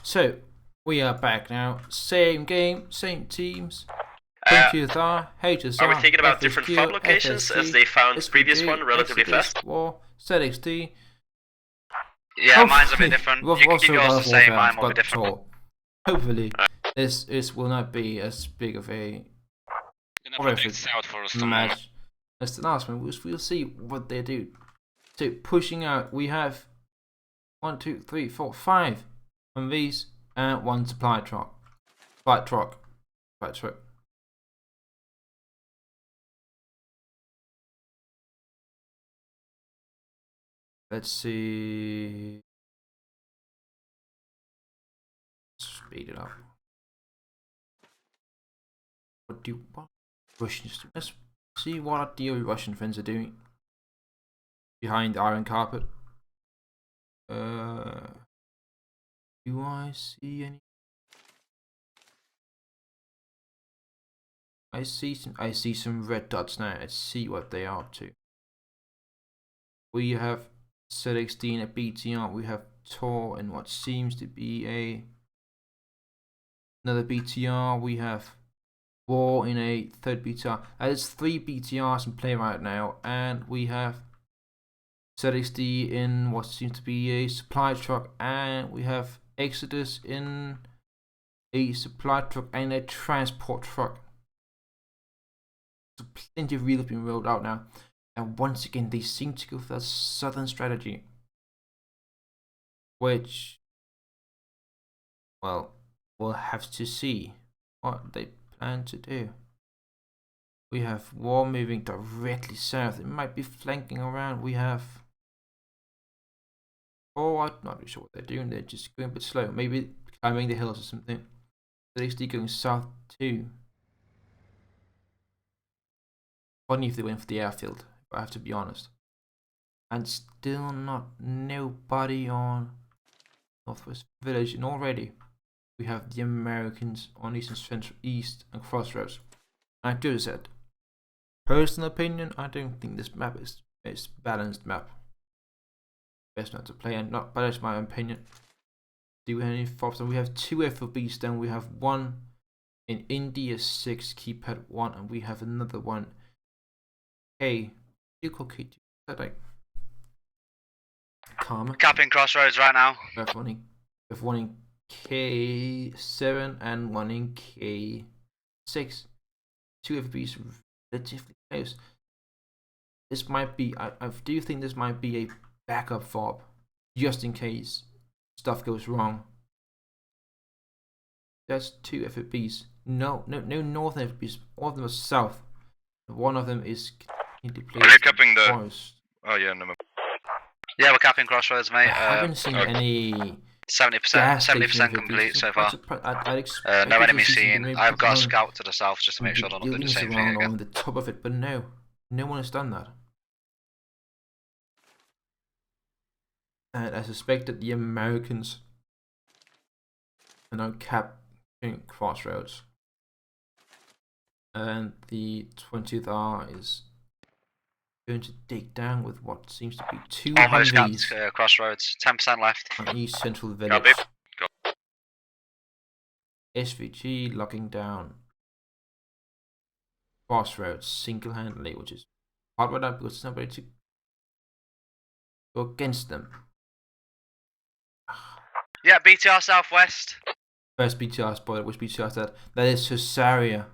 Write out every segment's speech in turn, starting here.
So, we are back now. Same game, same teams. Haze, Are we thinking about different farm locations as they found the previous one relatively fast? War, ZXD. Yeah, mine's a bit different. You can keep yours the same, mine will be different. Hopefully, this will not be as big of a match as the last one. We'll see what they do. So, pushing out, we have 1, 2, 3, 4, 5 on these and 1 supply truck. Supply truck. Let's see. Speed it up. What do Russians do? Let's see what our dear Russian friends are doing behind the iron carpet. Do I see any? I see some red dots now. Let's see what they are up to. We have ZXD at BTR. We have Tor and what seems to be another BTR. We have War in a third BTR. There's 3 BTRs in play right now, and we have ZXD in what seems to be a supply truck, and we have Exodus in a supply truck and a transport truck. So plenty of wheels being rolled out now, and once again they seem to go for that southern strategy, which, well, we'll have to see what they plan to do. We have War moving directly south. It might be flanking around. We have I'm not really sure what they're doing. They're just going a bit slow. Maybe climbing the hills or something. ZXD going south too. Funny if they went for the airfield, if I have to be honest. And still nobody on Northwest Village, and already we have the Americans on East and Central East and Crossroads. I do said, personal opinion, I don't think this map is a balanced map. Best not to play, and not, but that's my opinion. Do we have any FOBs? We have 2 FOBs then. We have 1 in India 6, keypad 1, and we have another one. K. You call K2. Is that like Karma? Capping Crossroads right now. We have one in K7 and 1 in K6. 2 FOBs relatively close. This might be, I do think this might be a backup fob, just in case stuff goes wrong. That's 2 FOBs. No northern FOBs. All of them are south. One of them is completely placed. Are you capping the forest. Oh yeah, no. Yeah, we're capping Crossroads, mate. I haven't seen any 70% complete so far. No enemies seen. I've got a scout to the south just to make sure I don't do the same thing again. On the top of it, but no one has done that. And I suspect that the Americans are now capping Crossroads. And the 20th R is going to dig down with what seems to be 2 almost capped Crossroads. 10% left. On East Central Village. SVG locking down Crossroads single-handedly, which is hard right now because there's nobody to go against them. Yeah, BTR Southwest. First BTR spotted. Which BTR is that? That is Cesaria.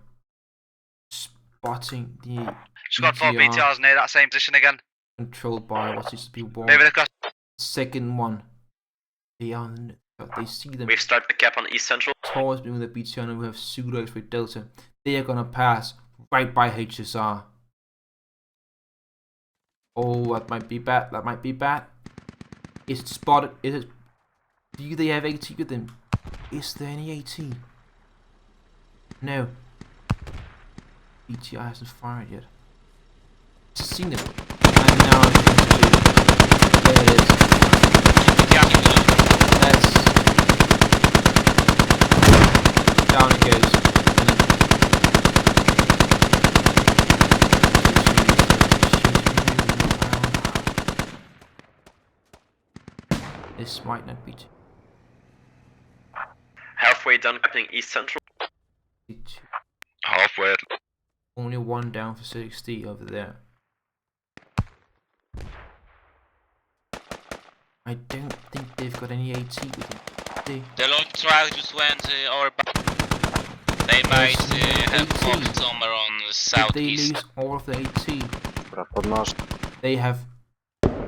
Spotting the just got 4 BTRs near that same position again. Controlled by what seems to be War. Maybe the second one. They see them. We've started the cap on East Central. Tor is with the BTR, and we have Pseudo with Delta. They are gonna pass right by HSR. Oh, that might be bad. Is it spotted? Is it? Do they have AT with them? Is there any AT? No. BTR hasn't fired yet. I've seen it. And now I can see. There it is. That's down it goes. This might not be. halfway done capturing East Central. Halfway. Only one down for 60 over there. I don't think they've got any AT with them. The long track just went over. They might have popped somewhere on the southeast. Did they lose all of the AT? They have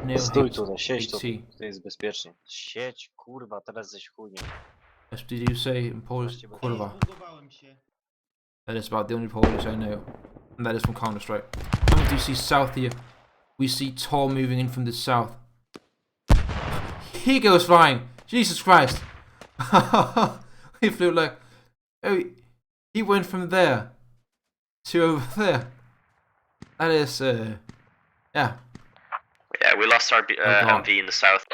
no Stój AT. tutaj, siedź tu, to jest bezpiecznie. Siedź, kurwa, teraz ześ chujnie. As did you say in Polish? Kurwa. That is about the only Polish I know. And that is from Counter-Strike. And do you see south here? We see Tor moving in from the south. He goes flying! Jesus Christ! He flew like... Oh, he went from there to over there. That is, yeah. Yeah, we lost our MV in the south.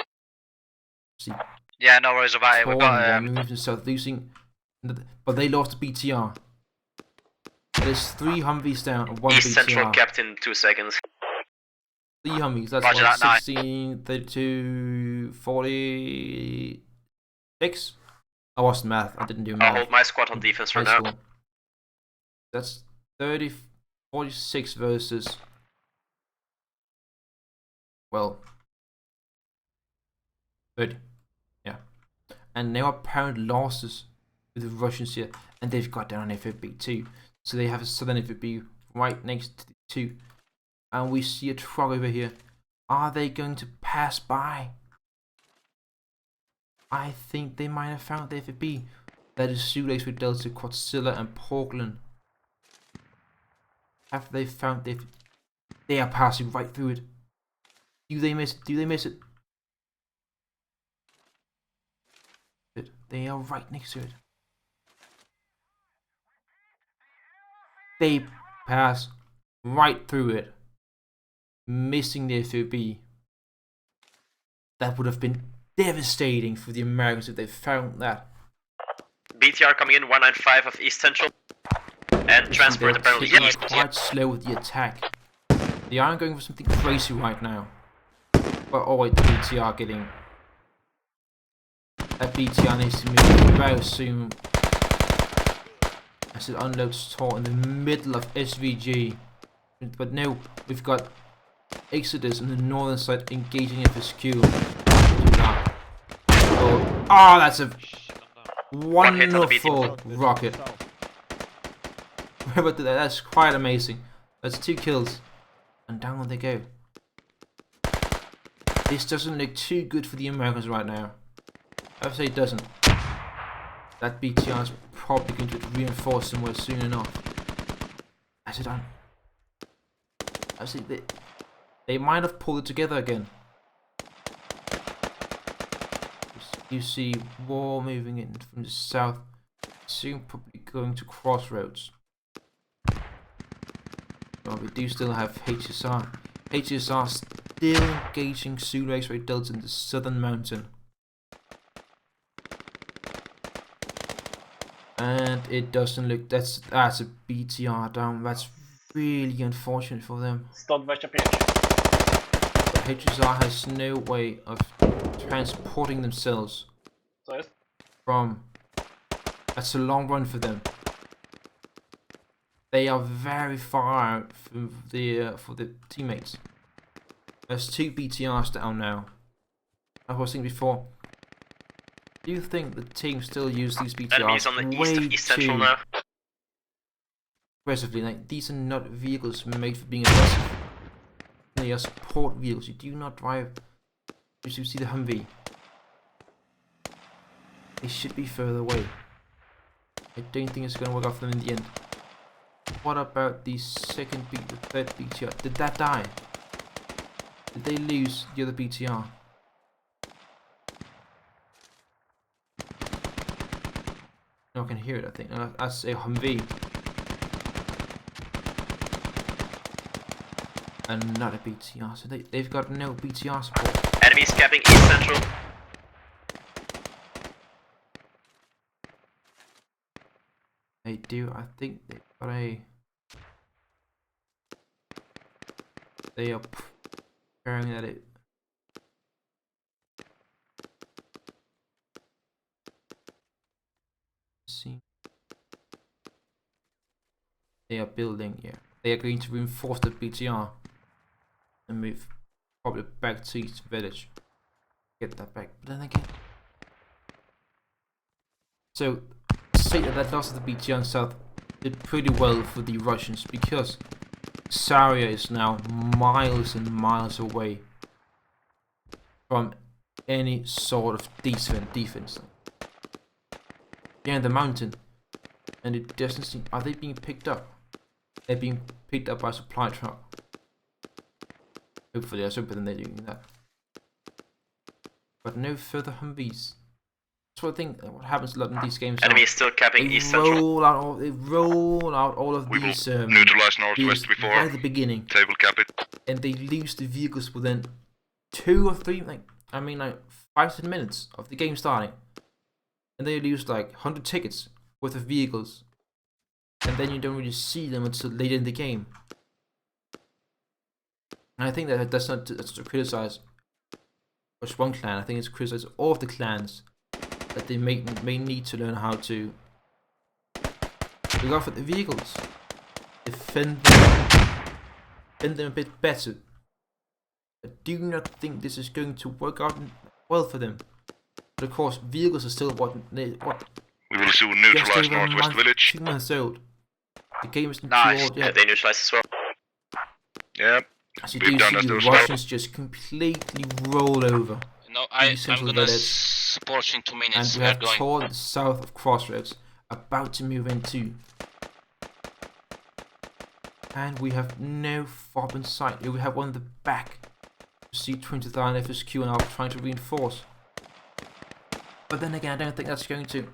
See, yeah, no worries about it. Tor We got moved to the south, losing... But they lost the BTR. There's 3 Humvees down and 1 East BTR. Central kept in 2 seconds. 3 Humvees, that's Roger what, that, 16, 32, 46? I wasn't math, I didn't do math. I'll hold my squad on defense for now. That's 30, 46 versus... Well... 30. Yeah. And now apparent losses with the Russians here. And they've got down an FFB too. So they have a southern FFB right next to the 2. And we see a truck over here. Are they going to pass by? I think they might have found the FFB. That is Sulex with Delta, Quadzilla and Portland. Have they found the FFB? They are passing right through it. Do they miss it? Do they miss it? They are right next to it. They pass right through it, missing the FOB. That would have been devastating for the Americans if they found that. BTR coming in 195 of East Central. And transport apparently east. Quite slow with the attack. They aren't going for something crazy right now. But oh wait, the BTR getting... That BTR needs to move very soon. As it unloads Tor in the middle of SVG. But now we've got Exodus on the northern side engaging FSQ. Oh, that's a wonderful rocket. But that's quite amazing. That's 2 kills. And down they go. This doesn't look too good for the Americans right now. I would say it doesn't. That BTR is probably going to reinforce somewhere soon enough. Has it done? I see they might have pulled it together again. You see War moving in from the south, soon probably going to Crossroads. But we do still have HSR. HSR still engaging Zulu X-ray Delta in the southern mountain. And it doesn't look, that's a BTR down. That's really unfortunate for them. 125. HSR has no way of transporting themselves from... That's a long run for them. They are very far out from the for the teammates. There's 2 BTRs down now. I was thinking before. Do you think the team still use these BTRs Enemies on the east of East Central now. Aggressively? Like, these are not vehicles made for being aggressive. They are support vehicles. You do not drive. You see the Humvee. They should be further away. I don't think it's going to work out for them in the end. What about the third BTR? Did that die? Did they lose the other BTR? No, I can hear it, I think. No, that's a Humvee. And not a BTR, so they've got no BTR support. Enemies capping East Central. They do, I think they've got a... They are preparing that it... They are building, yeah. They are going to reinforce the BTR and move probably back to East Village. Get that back. But then again. So, say that loss of the BTR in South did pretty well for the Russians because Saria is now miles and miles away from any sort of defense. They're in the mountain, and it doesn't seem. Are they being picked up? They're being picked up by a supply truck. Hopefully, I hope they're doing that. But no further Humvees. That's what I think. What happens a lot in these games. Enemy is still capping East Central. They roll out all of these. Neutralize northwest before. Right at the beginning. Table cap it. And they lose the vehicles within 2 or 3, like 5 to 10 minutes of the game starting. And they lose like 100 tickets worth of vehicles. And then you don't really see them until later in the game. And I think that's not to criticize just one clan. I think it's to criticize all of the clans that they may need to learn how to look out for the vehicles, defend them a bit better. I do not think this is going to work out well for them. But of course, vehicles are still what we will soon neutralize northwest village. 2 months old. The game is Nice. too old yet. They neutralized as well. Yeah. As you do see, the Russians just completely roll over. No, I'm gonna support you in 2 minutes. And we have torn south of Crossroads, about to move into. And we have no fob in sight. We have one in the back. See 20,000 FSQ and I'm trying to reinforce. But then again, I don't think that's going to.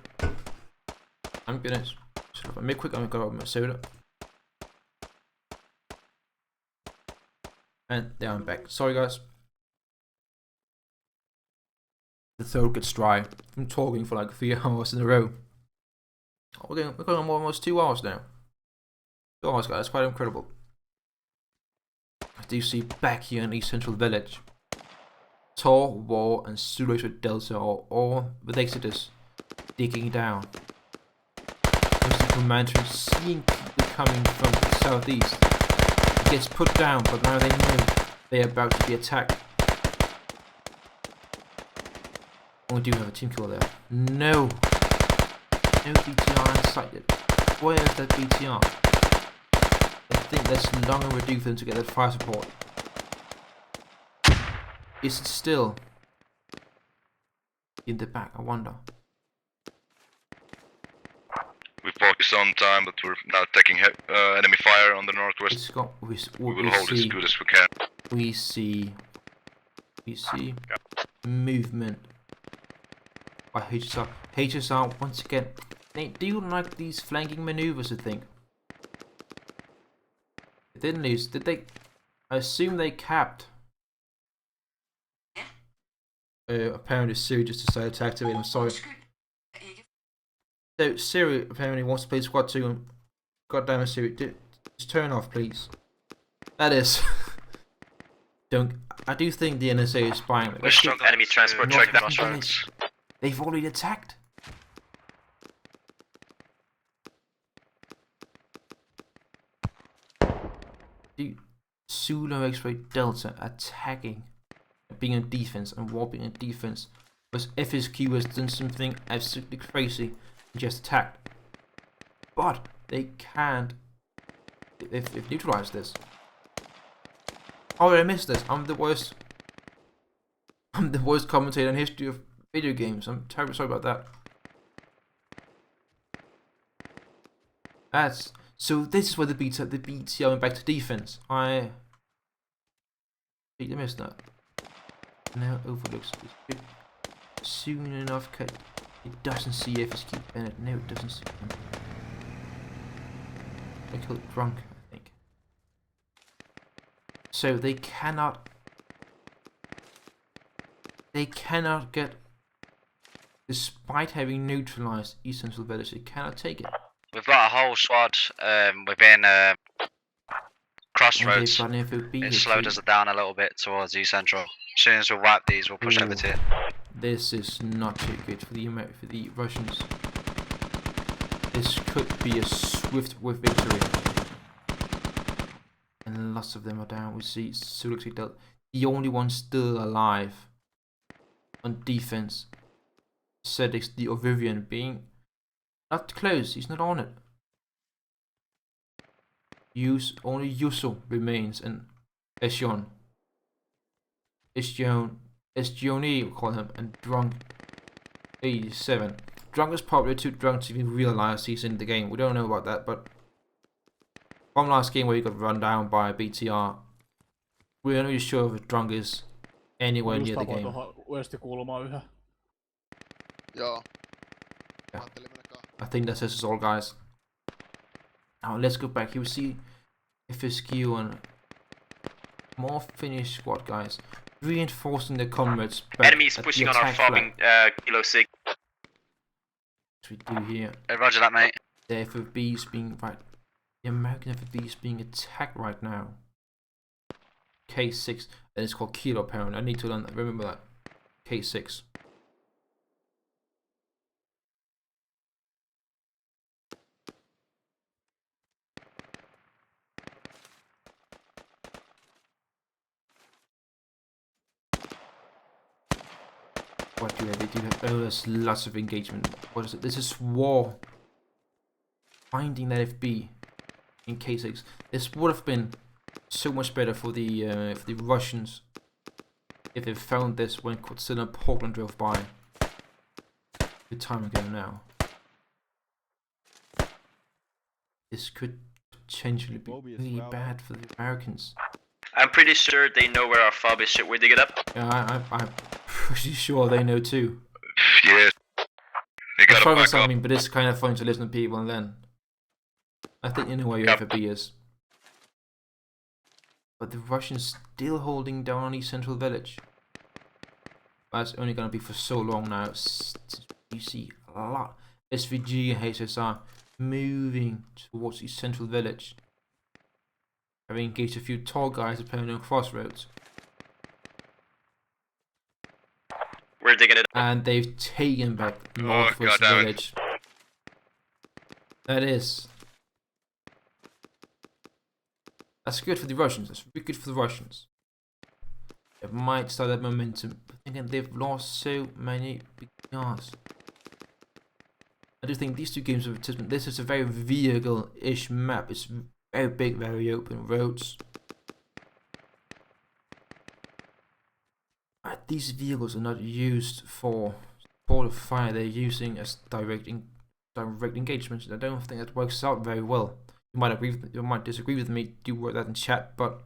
I'm gonna make quick. I'm gonna grab my soda. And there I'm back. Sorry guys. The throat gets dry. I'm talking for like 3 hours in a row. Oh, we're going on almost 2 hours now. 2 hours, guys. That's quite incredible. As you see back here in East Central Village, Tor, War, and Zulu Delta are all with Exodus digging down. Mr. Commentator seeing people coming from the southeast. It gets put down, but now they know they are about to be attacked. Oh, we do have a team kill there. No! No BTR in sight yet. Where is that BTR? I think that's long overdue for them to get that fire support. Is it still in the back? I wonder. We focus on time, but we're now taking enemy fire on the northwest. We will hold it as good as we can. We see movement by HSR. HSR once again. They do like these flanking maneuvers, I think. They didn't lose, did they? I assume they capped. Apparently Siri just decided to activate. I'm sorry. So Siri apparently wants to play squad 2 and goddamn it, Siri, just turn off please. That is I do think the NSA is spying. Enemy transport track down. They've already attacked. Dude, Zulu X-Ray Delta attacking, being in defense and warping in defense, whereas FSQ has done something absolutely crazy and just attacked. But they can't. They've neutralized this. Oh, I missed this. I'm the worst commentator in history of video games. I'm terribly sorry about that. So this is where the BTR went back to defense. I missed that. Now overlooks it soon enough. It doesn't see FSQ Bennett. No, it doesn't see him. I killed drunk, I think. So they cannot get, despite having neutralized East Central Village, they cannot take it. We've got a whole squad within Crossroads. It slowed us down a little bit towards East Central. As soon as we wipe these, we'll push over to it. This is not too good for the Russians. This could be a swift victory. And lots of them are down. We see Suluk the only one still alive on defense. Sedix the Ovivian being not close, he's not on it. Only Yuso remains and Eshion. Eshioni we call him, and Drunk 87. Drunk is probably too drunk to even realize he's in the game. We don't know about that, but from last game where he got run down by BTR, we're not really sure if Drunk is anywhere near the game. Joo. Yeah. I think that says us all, guys. Now let's go back. You see FSQ and more Finnish squad guys reinforcing their comrades back. Enemies pushing on our fobbing Kilo 6. We do here. Hey, roger that, mate. The FFB is being the American FFB is being attacked right now. K6, and it's called Kilo apparently. I need to remember that. K6. What do they do? Oh, there's lots of engagement. What is it? This is war. Finding that FB in K6. This would have been so much better for the Russians if they found this when Godzilla and Portland drove by. Good time ago now. This could potentially be really bad for the Americans. I'm pretty sure they know where our fob is. Should we dig it up? Yeah, I'm pretty sure they know too. Yeah. You gotta try back something, up. but it's kind of fun to listen to people and then I think you know where your FFB is. But the Russians still holding down on East Central Village. That's only gonna be for so long now. You see a lot. SVG and Haze are moving towards East Central Village. Having engaged a few tall guys apparently on crossroads. We're digging it up. And they've taken back Northwest Village. That's good for the Russians. That's really good for the Russians. It might start that momentum. But again, they've lost so many big yards. I do think these two games of participant. This is a very vehicle-ish map. It's very big, very open roads. But these vehicles are not used for support of fire. They're using as direct engagements. I don't think that works out very well. You might agree. You might disagree with me. Do write that in chat, but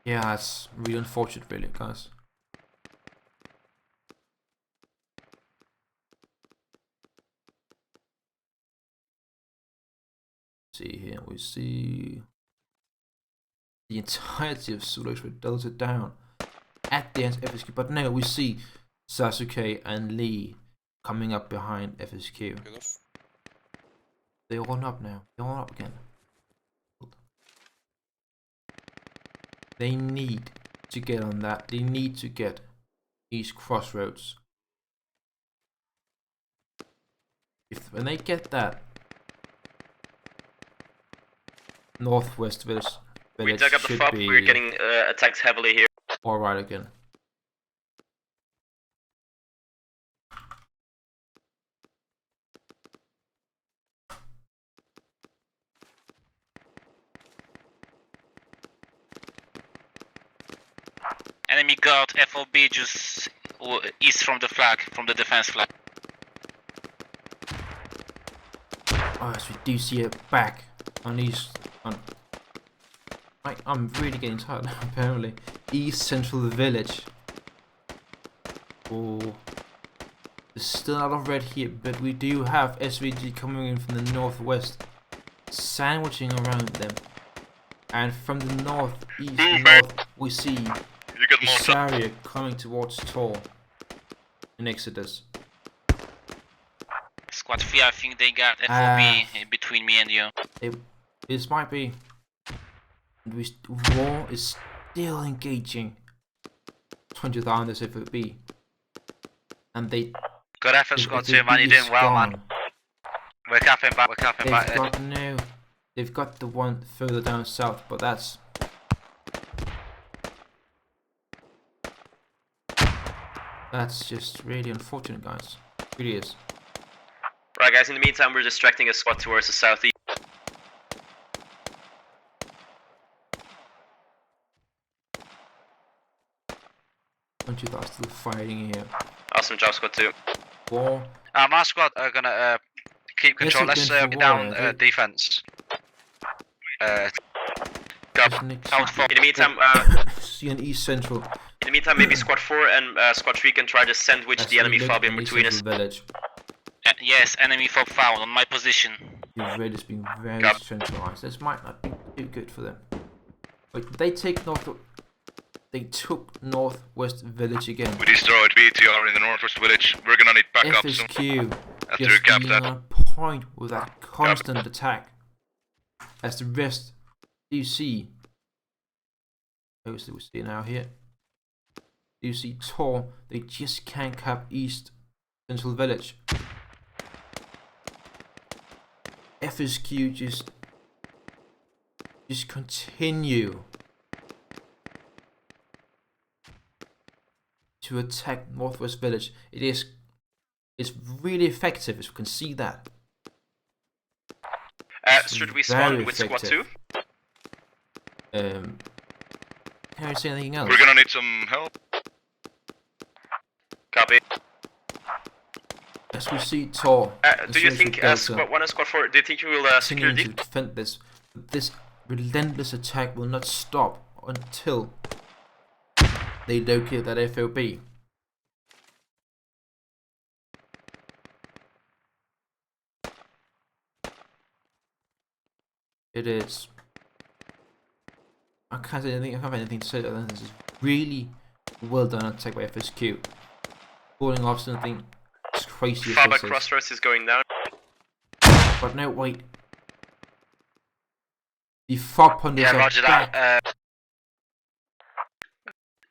yeah, it's really unfortunate, really, guys. See here, we see the entirety of Suluk with Delta down at the end of FSQ, but now we see Sasuke and Lee coming up behind FSQ. They're all up now. They're all up again. They need to get on that. They need to get East Crossroads. When they get that, Northwest Village we dug up the fob. We're getting attacked heavily here. Alright again. Enemy guard FOB just east from the flag, from the defense flag. Oh, yes, we do see it back on East. I'm really getting tired now, apparently. East Central Village. Oh. There's still a lot of red here, but we do have SVG coming in from the northwest, sandwiching around them. And from the northeast north, we see Saria coming towards Tor in Exodus. Squad 3, I think they got FOB between me and you. This might be. War is still engaging 20th on this FOB. And they. Good effort, Squad 2, man. You're doing well, man. We're capping back, They've got no They've got the one further down south, but that's just really unfortunate, guys. It really is. Right, guys, in the meantime, we're distracting a squad towards the southeast. Don't you guys still fighting here? Awesome job, squad 2. War. My squad are gonna keep control. Let's get down defense. In the meantime, see an east central. in the meantime, maybe squad 4 and squad 3 can try to sandwich the enemy fob in between us. Village. Yes, enemy fob found on my position. You've really been very centralized. This might not be too good for them. But they take north. They took northwest village again. We destroyed BTR in the northwest village. We're gonna need backup soon. FSQ After we just cap being that. on point with that constant attack. As the rest you see. Obviously we see now here. You see Tor, they just can't cap east central village. FSQ just continue to attack northwest village. It's really effective, as you can see that. Should we spawn with squad 2? Can I say anything else? We're gonna need some help. Copy. As we see Tor. Do you think squad 1 and squad 4, do you think you will secure continuing to defend this? This relentless attack will not stop until they locate that FOB. It is. I can't say anything. I can't have anything to say other than this is really well done attack by FSQ. Pulling off something as crazy as Fob this at Crossroads is going down. But no, wait. The fob hunters are roger back. that.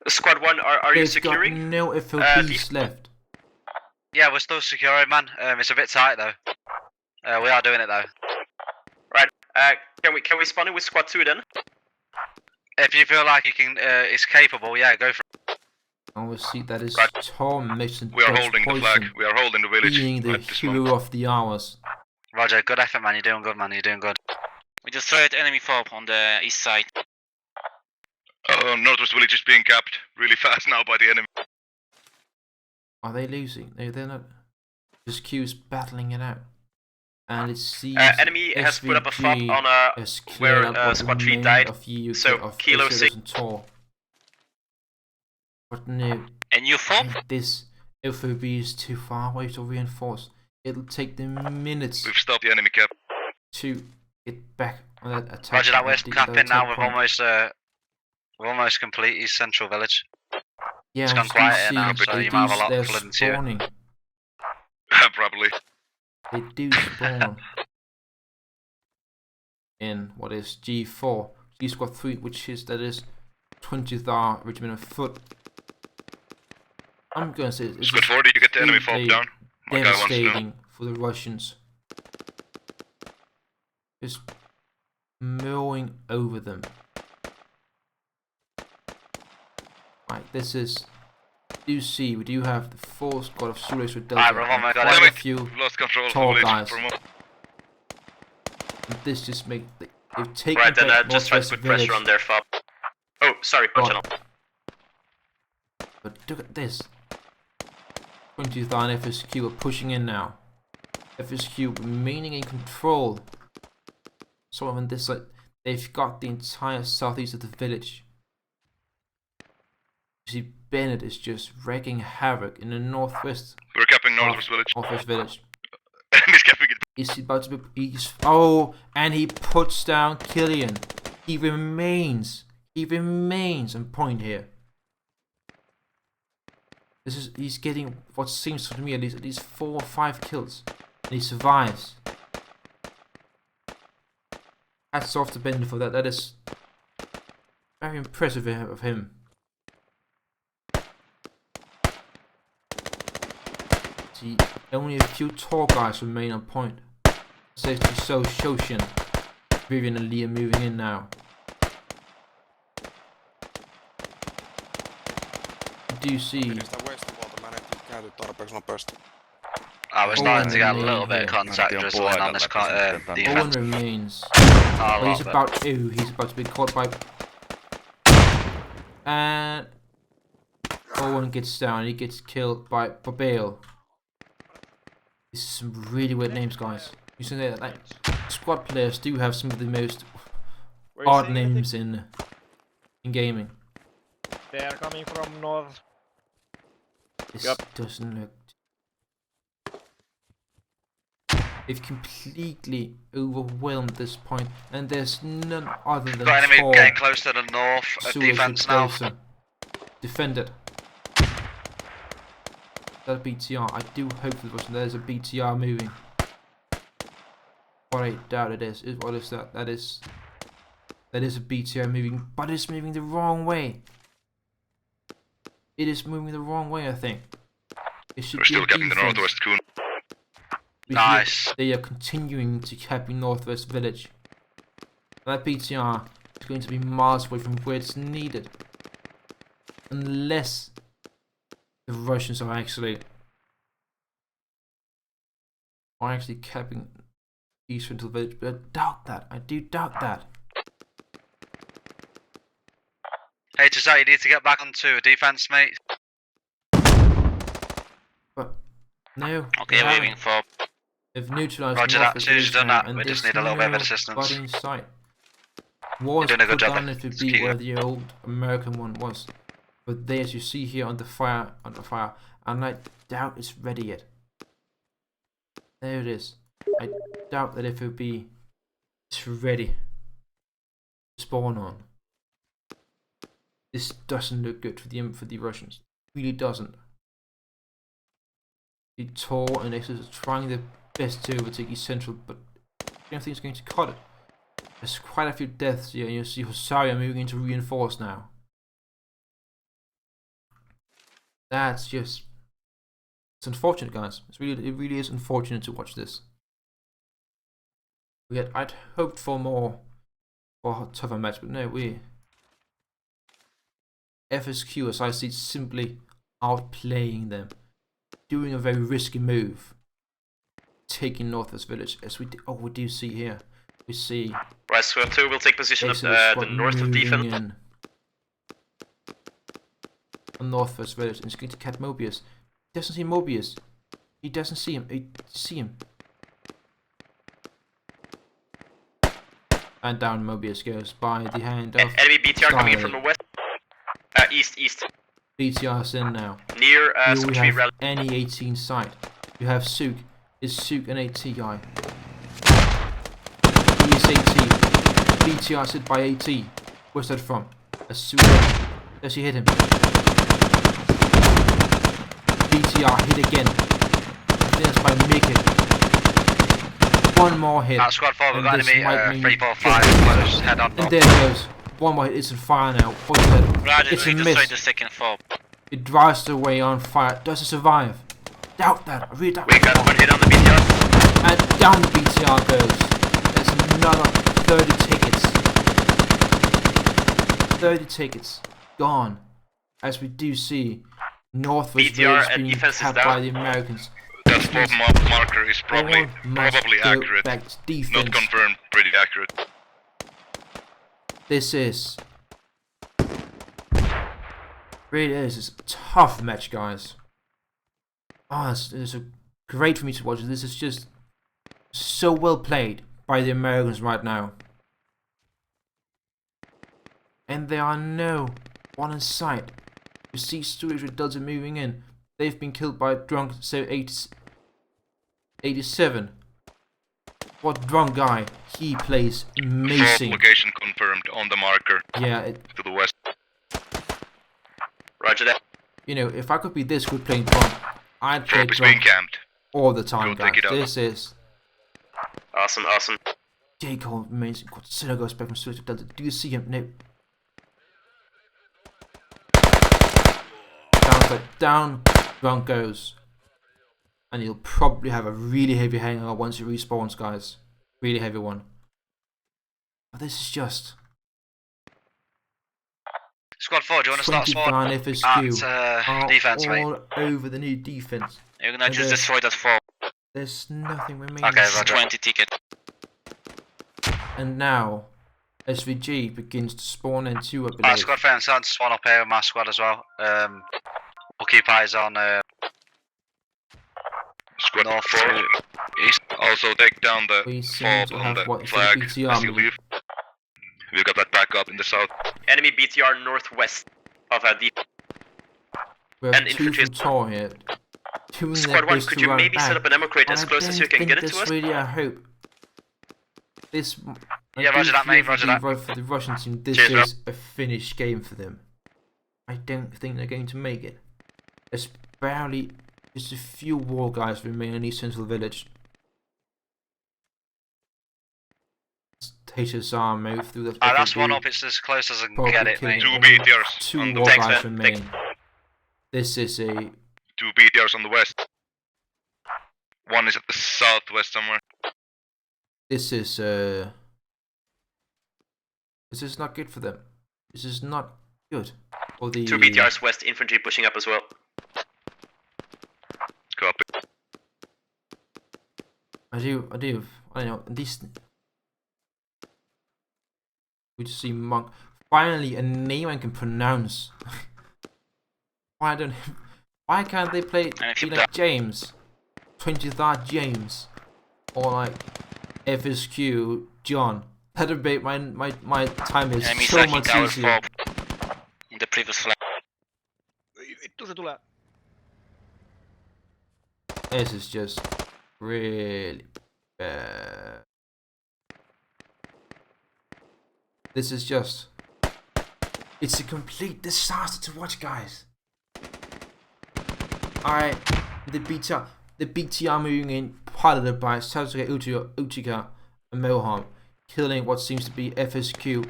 Squad 1, are you securing? Got no FOBs left. Yeah, we're still securing, man. It's a bit tight though. We are doing it though. Right. Can we spawn in with squad 2 then? If you feel like you can, it's capable, yeah, go for it. Obviously, that is Tom Mason. We are holding the flag. We are holding the village. Being the hero of the hours. Roger, good effort, man. You're doing good, man. You're doing good. We destroyed enemy fob on the east side. Northwest village is being capped really fast now by the enemy. Are they losing? No, they're not. Just Q's battling it out. And it seems enemy has put up a fob on where squad 3 died. So Kilo 6. But no. And you fob? This FOB is too far away to reinforce. It'll take them minutes. We've stopped the enemy cap. To get back on that attack. Roger that, we're capping now. We've almost complete East Central Village. Yeah, it's gone quiet here now, so you might have a lot of flooding to spawning. Probably. They do spawn in what is G4, G Squad 3, which is 20th R Regiment of Foot. I'm gonna say it's Squad 4, did you get the enemy fob down? My guy wants to know. Devastating for the Russians. Just mowing over them. Right, this is. You see, we do have the full squad of Suresh with Delta. Quite a few lost control tall of the guys. village. And this just makes they've taken right, then back just try to put pressure on their fob. Oh, sorry, channel. But look at this. 20th and FSQ are pushing in now. FSQ remaining in control. So on this side, they've got the entire southeast of the village. You see, Bennett is just wreaking havoc in the northwest. We're capping northwest village. Northwest village. He's capping it. He's about to be. Oh, and he puts down Killian. He remains on point here. He's getting what seems to me at least 4 or 5 kills, and he survives. Hats off to Bennett for that. That is very impressive of him. See, only a few tall guys remain on point. Safety so Shoshin. Vivian and Liam moving in now. Do you see? We're starting to get a little bit of contact drizzling on this Owen defense. remains. A But he's lot about to be caught by, and Owen gets down. He gets killed by Bale. These are some really weird names, guys. You see that, like, squad players do have some of the most odd names in gaming. They are coming from north. This doesn't look. They've completely overwhelmed this point, and there's none other than Got enemy Tor. getting close to the north of Sewage defense now. closer. Defend it. That BTR. I do hope there's a BTR moving. What I doubt it is. What is that? That is a BTR moving, but it's moving the wrong way. It is moving the wrong way, I think. It should We're still be capping the defense. northwest coon. Nice. They are continuing to capture Northwest Village. That BTR is going to be miles away from where it's needed. Unless the Russians are actually capping Eastern Village. But I doubt that. I do doubt that. Hey, Tazat, you need to get back onto defense, mate. But no. Okay, waving for. They've neutralized Roger that. Northwest As soon as you've Village done now, that, and we just there's need a little bit of nobody assistance. in sight. Was You're doing a good put job down there. if it It's be key, where yeah. the old American one was. But there, as you see here on the fire, and I doubt it's ready yet. There it is. I doubt that if it be, it's ready to spawn on. This doesn't look good for the Russians. It really doesn't. The Tor and Exodus are trying their best to overtake East Central, but I don't think it's going to cut it. There's quite a few deaths here, and you see Hosaria moving into reinforce now. That's just... It's unfortunate, guys. It really is unfortunate to watch this. I'd hoped for more, for a tougher match, but no, FSQ, as I see, simply outplaying them, doing a very risky move, taking Northwest Village, as we do see here. We see Right, Square 2 will take position at the north of defense. On Northwest Village, and he's going to catch Mobius. He doesn't see Mobius. He doesn't see him. He see him. And down Mobius goes by the hand of Enemy BTR coming in Sky. from the west. East. BTR's in now. Near Here we Century have Rally. any 18 site. You have Sook. Is Sook an AT guy? He is AT. BTR's hit by AT. Where's that from? A Sook. Does he hit him? BTR hit again. That's by Mickey. One more hit. Squad 4, we've got and this enemy might mean 345. Close, head on And north. there it goes. One more hit. It's on fire now. What's that? Roger, It's we a destroyed miss. the second fob. It drives away on fire. Does it survive? Doubt that. I really doubt We got one hit on the BTR. And down the BTR goes. There's another 30 tickets. 30 tickets gone. As we do see, Northwest BTR Village and being defense is capped down. by the Americans. That spot marker is probably Owen must go accurate. back to defense. Not confirmed, pretty accurate. This is... Really is a tough match, guys. Oh, it's great for me to watch. This is just so well played by the Americans right now. And there are no one in sight. You see Sewage with Delta moving in. They've been killed by drunk 87. What drunk guy? He plays amazing. Location confirmed on the marker Yeah, to the west. Roger that. you know, if I could be this good playing drunk, I'd play Fob is being drunk camped. all the time, Go guys. take it out. This is... Awesome. Jake Hall, amazing. Godzilla goes back from Sewage with Delta. Do you see him? No. Down, drunk goes. And he'll probably have a really heavy hangover once he respawns, guys. Really heavy one. This is just Squad 4, do you want to start spawn FSQ at defense, mate? all over the new defense. You're gonna And just destroy that 4. There's nothing remaining. Okay, roger. 20 ticket. And now SVG begins to spawn in 2, I believe. Alright, squad 3 and Sans spawn up here with my squad as well. We'll keep eyes on Squad North 4 to east. also take down the We seem fob to on have the what is the flag BTR as you movement. leave. We've got that back up in the south. Enemy BTR northwest of the We have and 2 infantry. from Tor here. Doing their Squad 1, best could to you run maybe back. set up an ammo crate But as I close as you don't can get think it to us? Really, I hope. This. Yeah, roger that, mate, roger that. For the Russian team, this Cheers, bro. is a finished game for them. I don't think they're going to make it. There's barely just a few war guys remain in East Central Village. HSR move through the. That's one up, it's as close as I can get it, mate. 2 BTRs 2 on the war west. guys man. remain. This is a. 2 BTRs on the west. One is at the southwest somewhere. This is not good for them. This is not good for the 2 BTRs west, infantry pushing up as well. Copy. I know these. We just see Monk. Finally, a name I can pronounce. Why can't they play be like James, 23rd James, or like FSQ John? That'd make my time is Enemy so sacking much tower easier. 4. The previous flag. Vittu se tulee. This is just really bad. This is just. It's a complete disaster to watch, guys. Alright, the BTR moving in, piloted by Sasuke Uchiha and Mohan, killing what seems to be FSQ.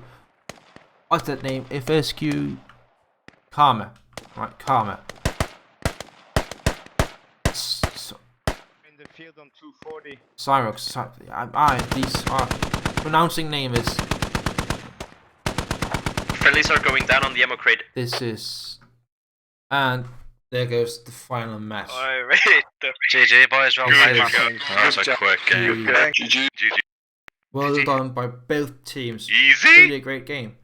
What's that name? FSQ Karma. Right, Karma. In the field on 240. Cyrox. These are pronouncing name is. Friendlies are going down on the ammo crate. This is. And there goes the final match. Alright, GG boys, well Good played, man. job. That was a quick game. GG. Well done by both teams. Easy. Really a great game.